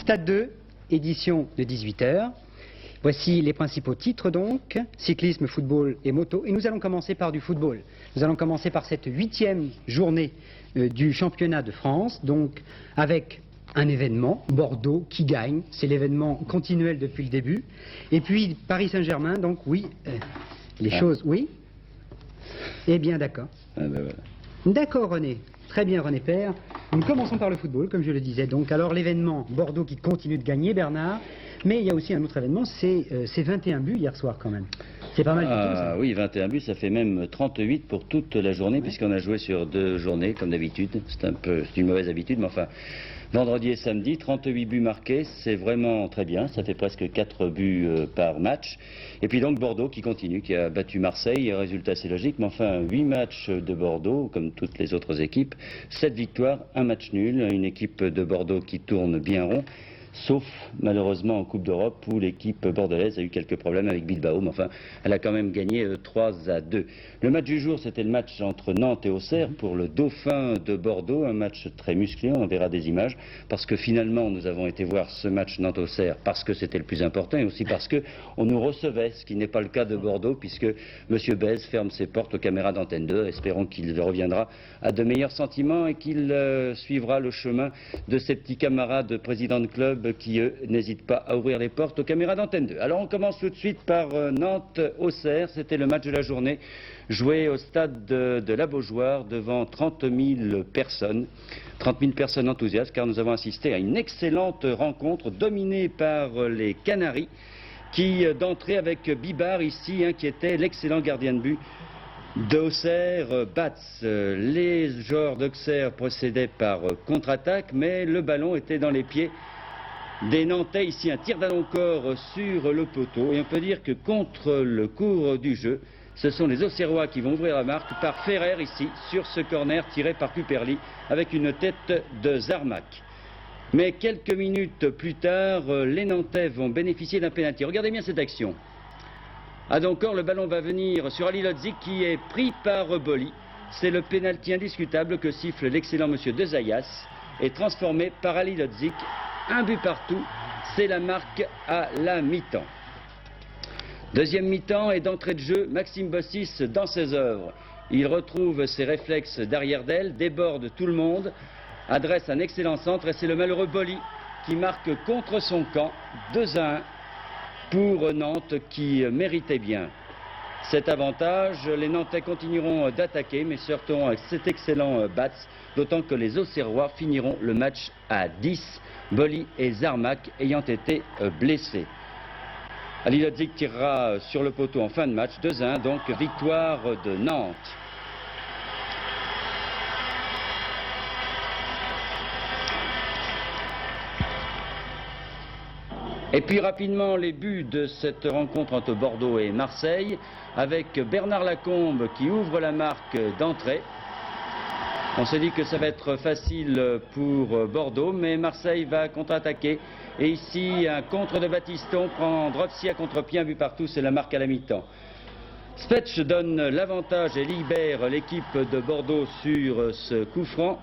Stade 2, édition de 18h. Voici les principaux titres donc, cyclisme, football et moto. Et nous allons commencer par du football. Nous allons commencer par cette 8e journée du championnat de France, donc avec un événement, Bordeaux qui gagne, c'est l'événement continuel depuis le début. Et puis Paris Saint-Germain, donc oui, les choses, oui. Eh bien d'accord. D'accord René, très bien René Père. Nous commençons par le football, comme je le disais. Donc alors l'événement, Bordeaux qui continue de gagner, Bernard. Mais il y a aussi un autre événement, c'est 21 buts hier soir quand même. C'est pas mal du tout ça. Oui, 21 buts, ça fait même 38 pour toute la journée, puisqu'on a joué sur 2 journées, comme d'habitude. C'est une mauvaise habitude, mais enfin, vendredi et samedi, 38 buts marqués, c'est vraiment très bien. Ça fait presque 4 buts par match. Et puis donc Bordeaux qui continue, qui a battu Marseille. Résultat, c'est logique, mais enfin, 8 matchs de Bordeaux, comme toutes les autres équipes. 7 victoires, 1 match nul. Une équipe de Bordeaux qui tourne bien rond. Sauf malheureusement en Coupe d'Europe où l'équipe bordelaise a eu quelques problèmes avec Bilbao, mais enfin elle a quand même gagné 3-2. Le match du jour, c'était le match entre Nantes et Auxerre pour le Dauphin de Bordeaux, un match très musclé, on verra des images, parce que finalement nous avons été voir ce match Nantes-Auxerre parce que c'était le plus important et aussi parce que on nous recevait, ce qui n'est pas le cas de Bordeaux puisque M. Bez ferme ses portes aux caméras d'Antenne 2, espérons qu'il reviendra à de meilleurs sentiments et qu'il suivra le chemin de ses petits camarades présidents de club qui, eux, n'hésitent pas à ouvrir les portes aux caméras d'Antenne 2. Alors on commence tout de suite par Nantes-Auxerre. C'était le match de la journée, joué au stade de la Beaujoire devant 30 000 personnes. 30 000 personnes enthousiastes, car nous avons assisté à une excellente rencontre dominée par les Canaries, qui d'entrée avec Bibard ici, qui était l'excellent gardien de but d'Auxerre, Batz. Les joueurs d'Auxerre procédaient par contre-attaque, mais le ballon était dans les pieds des Nantais. Ici, un tir d'allong-corps sur le poteau. Et on peut dire que contre le cours du jeu, ce sont les Auxerrois qui vont ouvrir la marque par Ferrer ici, sur ce corner tiré par Cuperli, avec une tête de Zarmac. Mais quelques minutes plus tard, les Nantais vont bénéficier d'un pénalty. Regardez bien cette action. À Doncor, le ballon va venir sur Ali Lodzik qui est pris par Boli. C'est le pénalty indiscutable que siffle l'excellent monsieur De Zayas et transformé par Ali Lodzik. 1 but partout, c'est la marque à la mi-temps. Deuxième mi-temps et d'entrée de jeu, Maxime Bossis dans ses œuvres. Il retrouve ses réflexes d'arrière d'aile, déborde tout le monde, adresse un excellent centre et c'est le malheureux Boli qui marque contre son camp 2-1 pour Nantes qui méritait bien cet avantage. Les Nantais continueront d'attaquer mais se heurteront avec cet excellent Batz, d'autant que les Auxerrois finiront le match à 10, Boli et Zarmac ayant été blessés. Ali Lodzik tirera sur le poteau en fin de match, 2-1, donc victoire de Nantes. Et puis rapidement les buts de cette rencontre entre Bordeaux et Marseille, avec Bernard Lacombe qui ouvre la marque d'entrée. On s'est dit que ça va être facile pour Bordeaux, mais Marseille va contre-attaquer. Et ici, un contre de Battiston prend Drofsy à contre-pied, un but partout, c'est la marque à la mi-temps. Spetch donne l'avantage et libère l'équipe de Bordeaux sur ce coup franc.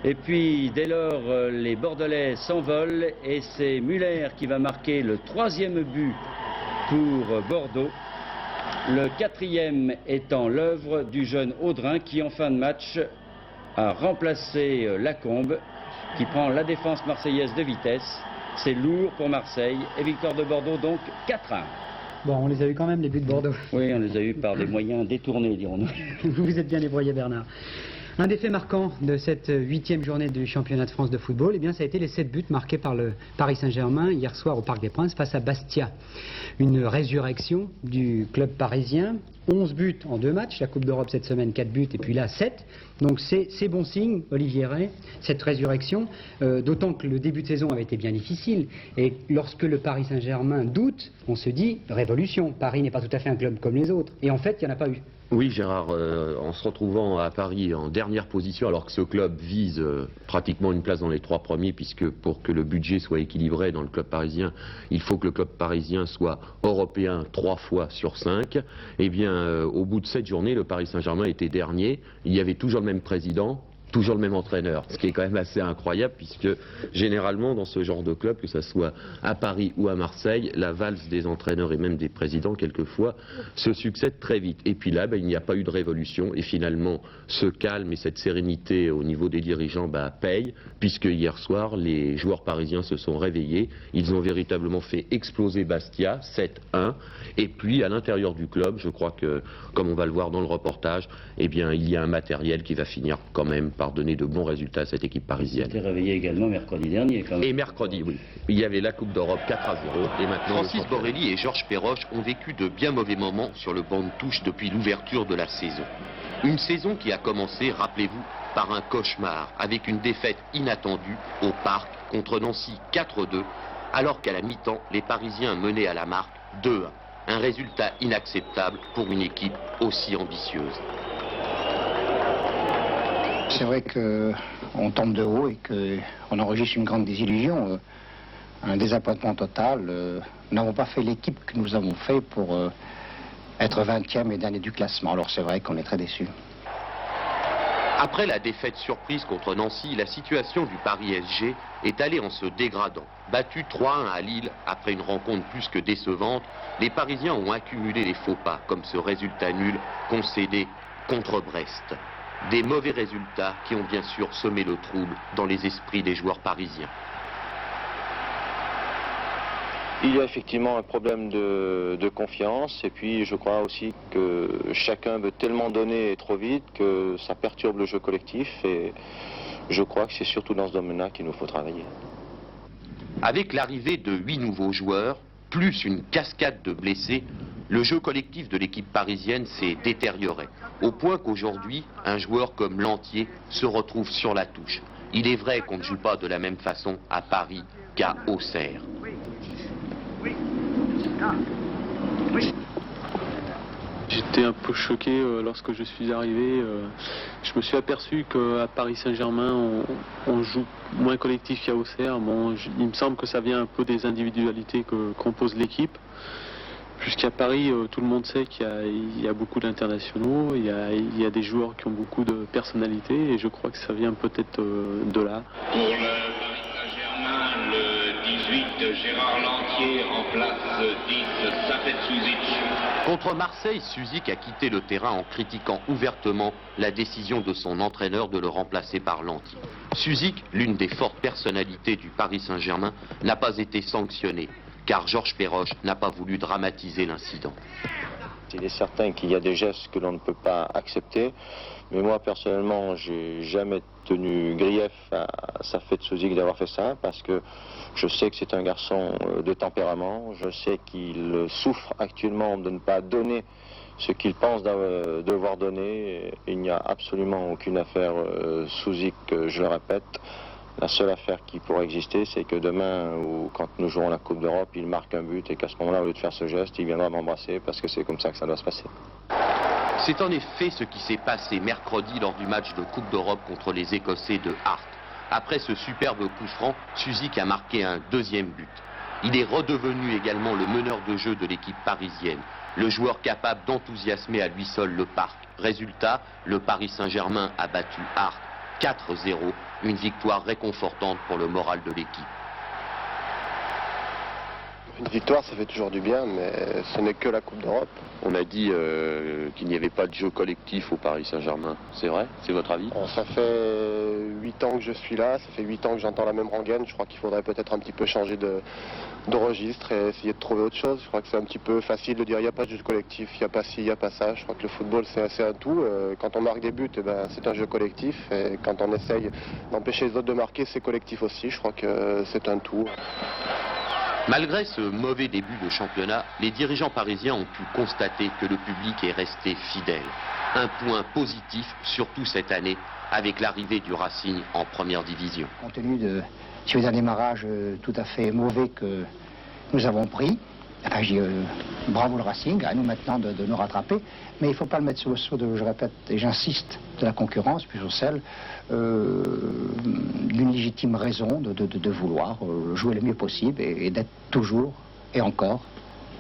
Et puis, dès lors, les Bordelais s'envolent et c'est Muller qui va marquer le 3e but pour Bordeaux. Le 4e étant l'œuvre du jeune Audrin qui, en fin de match, a remplacé Lacombe, qui prend la défense marseillaise de vitesse. C'est lourd pour Marseille et victoire de Bordeaux, donc 4-1. Bon, on les a eu quand même, les buts de Bordeaux. Oui, on les a eu par des moyens détournés, dirons-nous. Vous vous êtes bien débrouillé, Bernard. Un des faits marquants de cette 8e journée du championnat de France de football, eh bien, ça a été les 7 buts marqués par le Paris Saint-Germain hier soir au Parc des Princes face à Bastia. Une résurrection du club parisien. 11 buts en 2 matchs, la Coupe d'Europe cette semaine 4 buts et puis là 7. Donc c'est bon signe, Olivier Ray, cette résurrection, d'autant que le début de saison avait été bien difficile. Et lorsque le Paris Saint-Germain doute, on se dit révolution, Paris n'est pas tout à fait un club comme les autres. Et en fait, il n'y en a pas eu. Oui, Gérard, en se retrouvant à Paris en dernière position, alors que ce club vise pratiquement une place dans les 3 premiers, puisque pour que le budget soit équilibré dans le club parisien, il faut que le club parisien soit européen 3 fois sur 5. Eh bien, au bout de 7 journées, le Paris Saint-Germain était dernier. Il y avait toujours le même président. toujours le même entraîneur, ce qui est quand même assez incroyable puisque généralement dans ce genre de club, que ce soit à Paris ou à Marseille, la valse des entraîneurs et même des présidents quelquefois se succède très vite. Et puis là, il n'y a pas eu de révolution et finalement ce calme et cette sérénité au niveau des dirigeants payent, puisque hier soir les joueurs parisiens se sont réveillés, ils ont véritablement fait exploser Bastia 7-1 et puis à l'intérieur du club, je crois que comme on va le voir dans le reportage, eh bien il y a un matériel qui va finir quand même par donner de bons résultats à cette équipe parisienne. C'était réveillé également mercredi dernier quand même. Et mercredi, oui. Il y avait la Coupe d'Europe 4-0 et maintenant... Francis Borelli et Georges Perroche ont vécu de bien mauvais moments sur le banc de touche depuis l'ouverture de la saison. Une saison qui a commencé, rappelez-vous, par un cauchemar, avec une défaite inattendue au Parc contre Nancy 4-2, alors qu'à la mi-temps, les Parisiens menaient à la marque 2-1. Un résultat inacceptable pour une équipe aussi ambitieuse. C'est vrai qu'on tombe de haut et qu'on enregistre une grande désillusion, un désappointement total. Nous n'avons pas fait l'équipe que nous avons fait pour être 20e et dernier du classement. Alors c'est vrai qu'on est très déçus. Après la défaite surprise contre Nancy, la situation du Paris SG est allée en se dégradant. Battu 3-1 à Lille après une rencontre plus que décevante, les Parisiens ont accumulé les faux pas, comme ce résultat nul concédé contre Brest. Des mauvais résultats qui ont bien sûr semé le trouble dans les esprits des joueurs parisiens. Il y a effectivement un problème de confiance et puis je crois aussi que chacun veut tellement donner trop vite que ça perturbe le jeu collectif et je crois que c'est surtout dans ce domaine-là qu'il nous faut travailler. Avec l'arrivée de 8 nouveaux joueurs, plus une cascade de blessés, le jeu collectif de l'équipe parisienne s'est détérioré, au point qu'aujourd'hui, un joueur comme Lantier se retrouve sur la touche. Il est vrai qu'on ne joue pas de la même façon à Paris qu'à Auxerre. J'étais un peu choqué lorsque je suis arrivé. Je me suis aperçu qu'à Paris Saint-Germain, on joue moins collectif qu'à Auxerre. Bon, il me semble que ça vient un peu des individualités que compose l'équipe. Jusqu'à Paris, tout le monde sait qu'il y a beaucoup d'internationaux, il y a des joueurs qui ont beaucoup de personnalité et je crois que ça vient peut-être de là. Pour le Paris Saint-Germain, le 18, Gérard Lantier remplace 10, Safet Suzic. Contre Marseille, Suzic a quitté le terrain en critiquant ouvertement la décision de son entraîneur de le remplacer par Lantier. Suzic, l'une des fortes personnalités du Paris Saint-Germain, n'a pas été sanctionné, car Georges Perroche n'a pas voulu dramatiser l'incident. Il est certain qu'il y a des gestes que l'on ne peut pas accepter, mais moi personnellement, j'ai jamais tenu grief à Safet Suzic d'avoir fait ça, parce que je sais que c'est un garçon de tempérament, je sais qu'il souffre actuellement de ne pas donner ce qu'il pense devoir donner. Il n'y a absolument aucune affaire Suzic, je le répète. La seule affaire qui pourrait exister, c'est que demain, ou quand nous jouerons la Coupe d'Europe, il marque un but et qu'à ce moment-là, au lieu de faire ce geste, il viendra m'embrasser parce que c'est comme ça que ça doit se passer. C'est en effet ce qui s'est passé mercredi lors du match de Coupe d'Europe contre les Écossais de Hart. Après ce superbe coup franc, Suzic a marqué un deuxième but. Il est redevenu également le meneur de jeu de l'équipe parisienne, le joueur capable d'enthousiasmer à lui seul le Parc. Résultat, le Paris Saint-Germain a battu Hart 4-0, une victoire réconfortante pour le moral de l'équipe. Une victoire, ça fait toujours du bien, mais ce n'est que la Coupe d'Europe. On a dit qu'il n'y avait pas de jeu collectif au Paris Saint-Germain. C'est vrai? C'est votre avis? Ça fait 8 ans que je suis là, ça fait 8 ans que j'entends la même rengaine. Je crois qu'il faudrait peut-être un petit peu changer de registre et essayer de trouver autre chose. Je crois que c'est un petit peu facile de dire il n'y a pas de jeu collectif, il n'y a pas ci, il n'y a pas ça. Je crois que le football c'est un tout. Quand on marque des buts, c'est un jeu collectif. Et quand on essaye d'empêcher les autres de marquer, c'est collectif aussi. Je crois que c'est un tout. Malgré ce mauvais début de championnat, les dirigeants parisiens ont pu constater que le public est resté fidèle. Un point positif, surtout cette année, avec l'arrivée du Racing en première division. Compte tenu d'un démarrage tout à fait mauvais que nous avons pris, bravo le Racing, à nous maintenant de nous rattraper, mais il ne faut pas le mettre sous le sceau je répète et j'insiste, de la concurrence, plutôt celle d'une légitime raison de vouloir jouer le mieux possible et d'être toujours et encore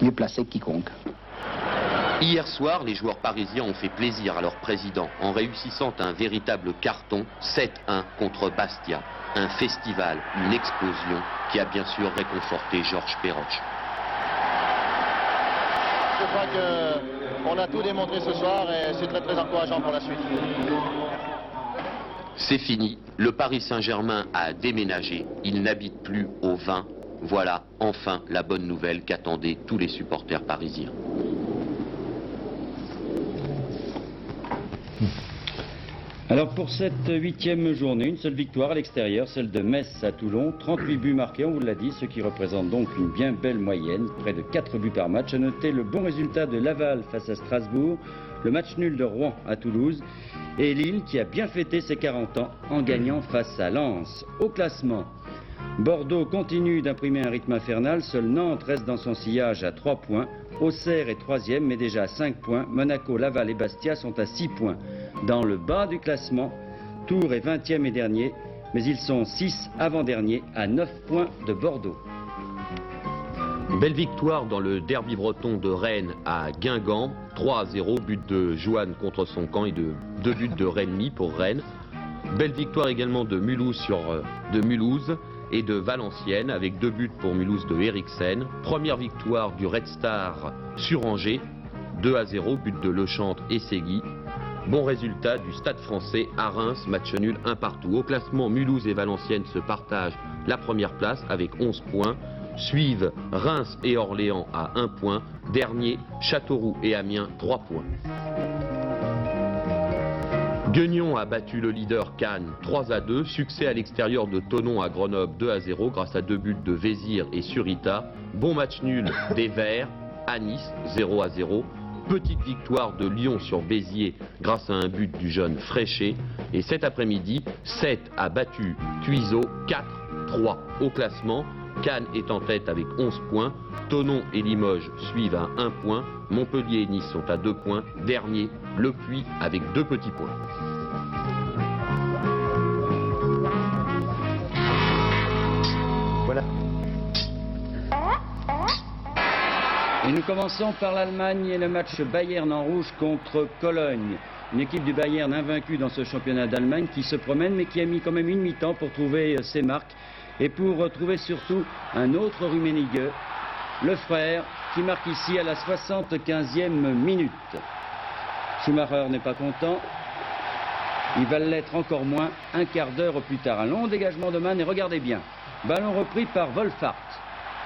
mieux placé que quiconque. Hier soir, les joueurs parisiens ont fait plaisir à leur président en réussissant un véritable carton 7-1 contre Bastia. Un festival, une explosion qui a bien sûr réconforté Georges Perroche. Je crois qu'on a tout démontré ce soir et c'est très très encourageant pour la suite. C'est fini, le Paris Saint-Germain a déménagé, il n'habite plus au 20. Voilà enfin la bonne nouvelle qu'attendaient tous les supporters parisiens. Alors pour cette 8e journée, une seule victoire à l'extérieur, celle de Metz à Toulon, 38 buts marqués, on vous l'a dit, ce qui représente donc une bien belle moyenne, près de 4 buts par match. À noter le bon résultat de Laval face à Strasbourg, le match nul de Rouen à Toulouse et Lille qui a bien fêté ses 40 ans en gagnant face à Lens. Au classement, Bordeaux continue d'imprimer un rythme infernal, seul Nantes reste dans son sillage à 3 points. Auxerre est 3e mais déjà à 5 points. Monaco, Laval et Bastia sont à 6 points. Dans le bas du classement, Tours est 20e et dernier, mais ils sont 6 avant-derniers à 9 points de Bordeaux. Belle victoire dans le derby breton de Rennes à Guingamp, 3-0, but de Joanne contre son camp et de 2 buts de Rennes pour Rennes. Belle victoire également de Mulhouse et de Valenciennes avec 2 buts pour Mulhouse de Eriksen. Première victoire du Red Star sur Angers, 2-0, but de Lechantre et Segui. Bon résultat du Stade français à Reims, match nul 1 partout. Au classement, Mulhouse et Valenciennes se partagent la première place avec 11 points. Suivent Reims et Orléans à 1 point. Dernier, Châteauroux et Amiens, 3 points. Guignon a battu le leader Cannes 3-2. Succès à l'extérieur de Thonon à Grenoble 2-0 grâce à 2 buts de Vézir et Surita. Bon match nul des Verts à Nice 0-0. Petite victoire de Lyon sur Béziers grâce à un but du jeune Fréchet. Et cet après-midi, 7 a battu Tuiseau 4-3 au classement. Cannes est en tête avec 11 points. Thonon et Limoges suivent à 1 point. Montpellier et Nice sont à 2 points. Dernier, Le Puy avec 2 petits points. Voilà. Et nous commençons par l'Allemagne et le match Bayern en rouge contre Cologne. Une équipe du Bayern invaincue dans ce championnat d'Allemagne qui se promène mais qui a mis quand même une mi-temps pour trouver ses marques et pour trouver surtout un autre Rummenigge, le frère, qui marque ici à la 75e minute. Schumacher n'est pas content. Il va l'être encore moins un quart d'heure plus tard. Un long dégagement de Mann et regardez bien. Ballon repris par Wolfhard.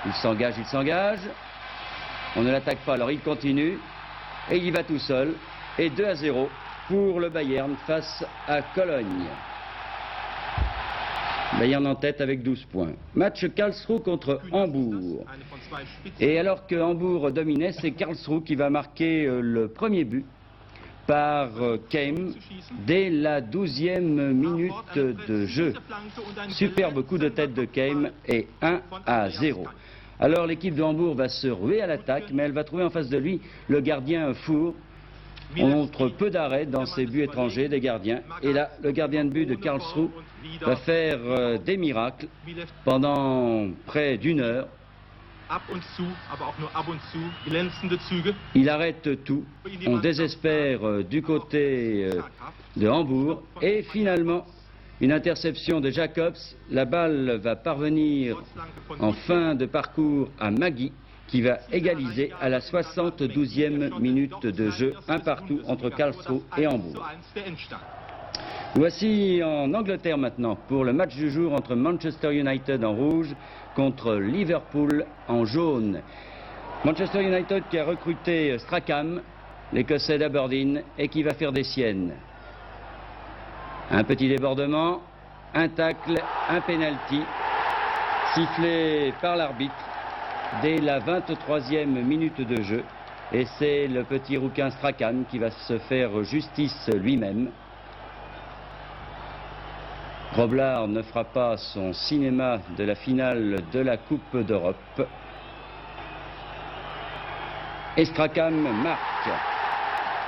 Il s'engage. On ne l'attaque pas, alors il continue. Et il y va tout seul. Et 2-0 pour le Bayern face à Cologne. Bayern en tête avec 12 points. Match Karlsruhe contre Hambourg. Et alors que Hambourg dominait, c'est Karlsruhe qui va marquer le premier but par Keim dès la 12e minute de jeu. Superbe coup de tête de Keim et 1-0. Alors l'équipe de Hambourg va se ruer à l'attaque, mais elle va trouver en face de lui le gardien Four. On montre peu d'arrêt dans ses buts étrangers des gardiens. Et là, le gardien de but de Karlsruhe va faire des miracles pendant près d'1 heure. Il arrête tout. On désespère du côté de Hambourg. Et finalement, une interception de Jacobs. La balle va parvenir en fin de parcours à Maggi, qui va égaliser à la 72e minute de jeu, 1 partout entre Karlsruhe et Hambourg. Voici en Angleterre maintenant pour le match du jour entre Manchester United en rouge contre Liverpool en jaune. Manchester United qui a recruté Strachan, l'Écossais d'Aberdeen, et qui va faire des siennes. Un petit débordement, un tacle, un penalty, sifflé par l'arbitre dès la 23e minute de jeu. Et c'est le petit rouquin Strachan qui va se faire justice lui-même. Groblard ne fera pas son cinéma de la finale de la Coupe d'Europe. Et Strachan marque.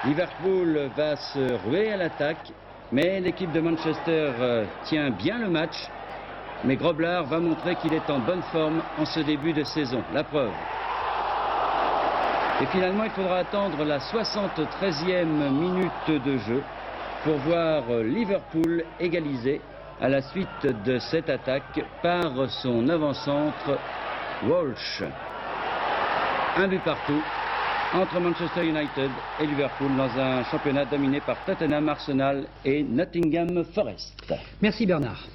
Liverpool va se ruer à l'attaque, mais l'équipe de Manchester tient bien le match. Mais Groblard va montrer qu'il est en bonne forme en ce début de saison. La preuve. Et finalement, il faudra attendre la 73e minute de jeu pour voir Liverpool égaliser à la suite de cette attaque par son avant-centre Walsh. Un but partout entre Manchester United et Liverpool dans un championnat dominé par Tottenham, Arsenal et Nottingham Forest. Merci Bernard.